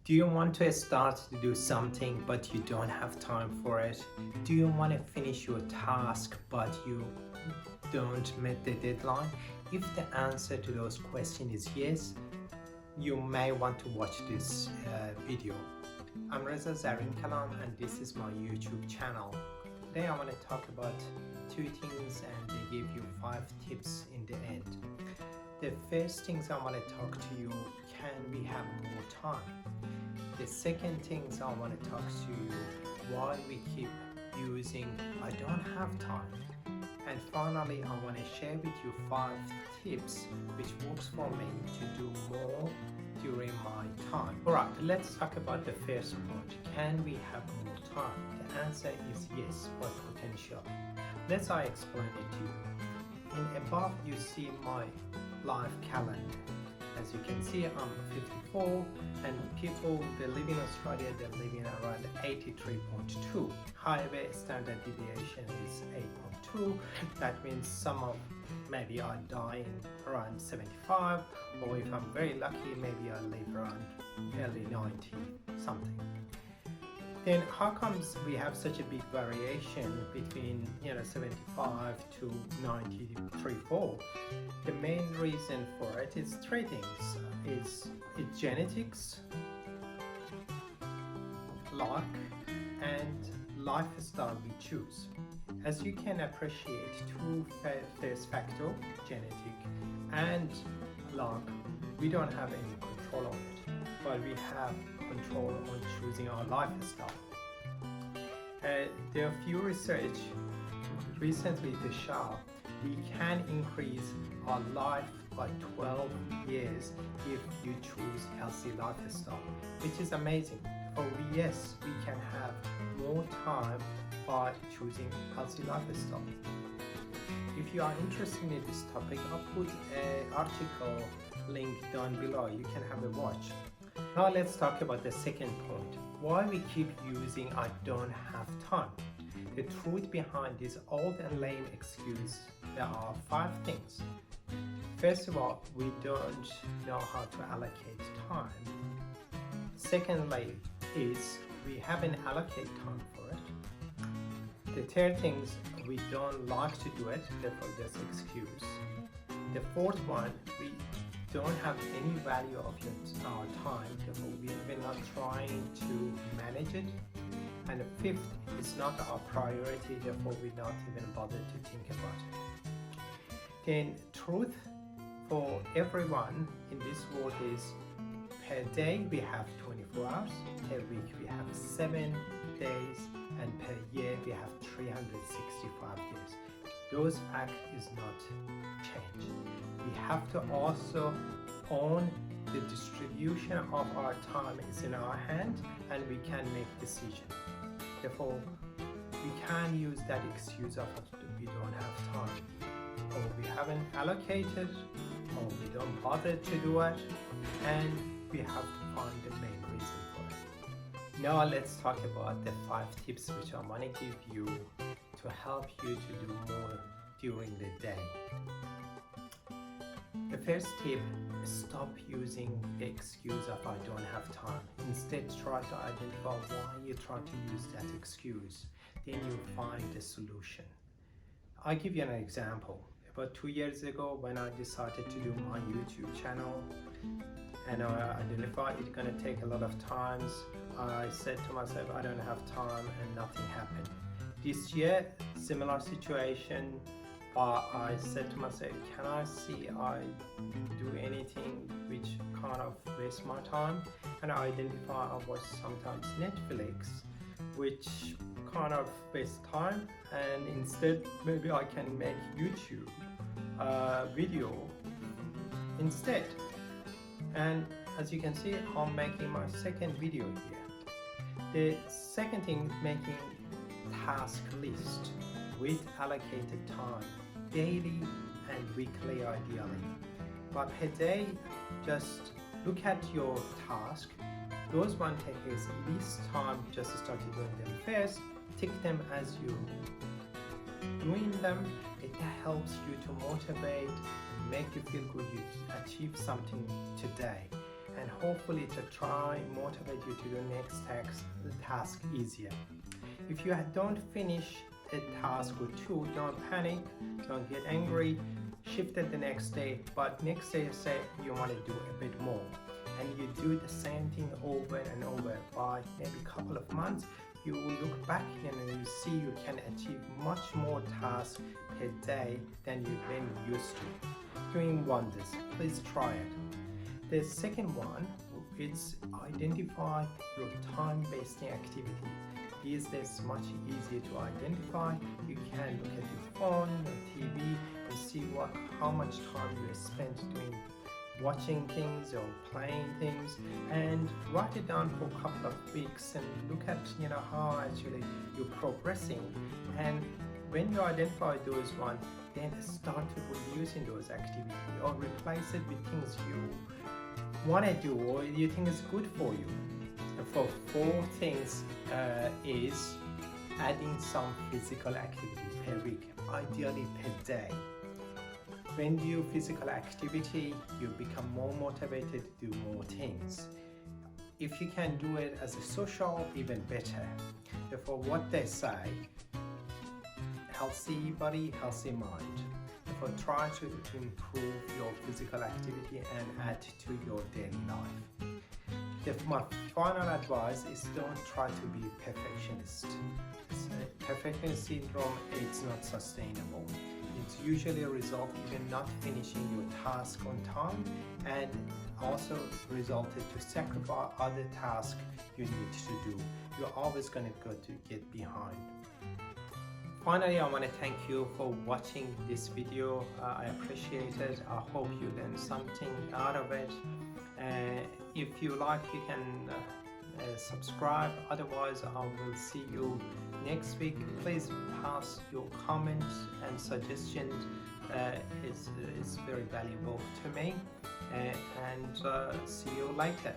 Do you want to start to do something but you don't have time for it? Do you want to finish your task but you don't meet the deadline? If the answer to those questions is yes, you may want to watch this video. I'm Reza Zarin Kalam and this is my YouTube channel. Today I want to talk about two things and they give you 5 tips in the end. The first things I want to talk to you, can we have more time? The second things I want to talk to you, why we keep using I don't have time. And finally, I want to share with you 5 tips which works for me to do more during my time. Alright, let's talk about the first point. Can we have more time? The answer is yes, but potential. Let's explain it to you. In above, you see my life calendar. As you can see, I'm 54 and people that live in Australia, they're living around 83.2. However, standard deviation is 8.2. That means maybe I die around 75, or if I'm very lucky, maybe I live around early 90 something. Then how comes we have such a big variation between 75 to 93.4? The main reason for it is 3 things. It's genetics, luck, and lifestyle we choose. As you can appreciate, 2 first factor, genetic and luck, we don't have any control on it, but we have control on choosing our lifestyle. There are few research recently to show we can increase our life by 12 years if you choose healthy lifestyle, which is amazing. For yes, we can have more time by choosing healthy lifestyle. If you are interested in this topic, I'll put an article link down below. You can have a watch. Now let's talk about the second point. Why we keep using I don't have time. The truth behind this old and lame excuse, there are 5 things. First of all, we don't know how to allocate time. Secondly, is we haven't allocated time for it. The third thing is we don't like to do it, therefore that's excuse. The fourth one, we don't have any value of our time, therefore we're not trying to manage it. And the fifth is not our priority, therefore we're not even bothered to think about it. Then truth for everyone in this world is per day we have 24 hours, per week we have 7 days, and per year we have 365 days. Those facts is not changed. We have to also own the distribution of our time is in our hand and we can make decision. Therefore, we can't use that excuse of we don't have time, or we haven't allocated, or we don't bother to do it, and we have to find the main reason for it. Now let's talk about the 5 tips which I want to give you to help you to do more during the day. The first tip, stop using the excuse of I don't have time. Instead, try to identify why you try to use that excuse. Then you find the solution. I'll give you an example. About 2 years ago, when I decided to do my YouTube channel and I identified it's going to take a lot of times, I said to myself, I don't have time, and nothing happened. This year, similar situation. I said to myself, can I see I do anything which kind of waste my time? And I identify I watch sometimes Netflix, which kind of waste time, and instead maybe I can make YouTube video instead. And as you can see, I'm making my second video here. The second thing, making task list with allocated time, daily and weekly ideally. But per day, just look at your task. Those one take as least time, just start doing them first, tick them as you doing them. It helps you to motivate, make you feel good you achieved something today. and hopefully to try motivate you to do next task easier. If you don't finish a task or two, don't panic, don't get angry, shift it the next day, but next day say you want to do a bit more, and you do the same thing over and over by maybe a couple of months. You will look back and you see you can achieve much more tasks per day than you've been used to. Doing wonders. Please try it. The second one is identify your time-wasting activities. These days it's much easier to identify. You can look at your phone or TV and see how much time you spent doing watching things or playing things, and write it down for a couple of weeks and look at how actually you're progressing. And when you identify those ones, then start to reducing those activities or replace it with things you want to do or you think is good for you. And for 4 things is adding some physical activity per week, ideally per day. When you do physical activity, you become more motivated to do more things. If you can do it as a social, even better. Therefore, what they say, healthy body, healthy mind. Therefore, try to improve your physical activity and add to your daily life. My final advice is don't try to be perfectionist. Perfectionist syndrome, it's not sustainable. It's usually a result in not finishing your task on time, and also resulted to sacrifice other tasks you need to do. You're always going to get behind. Finally, I want to thank you for watching this video. I appreciate it. I hope you learned something out of it. If you like, you can subscribe. Otherwise, I will see you next week. Please pass your comments and suggestions. It's very valuable to me. And see you later.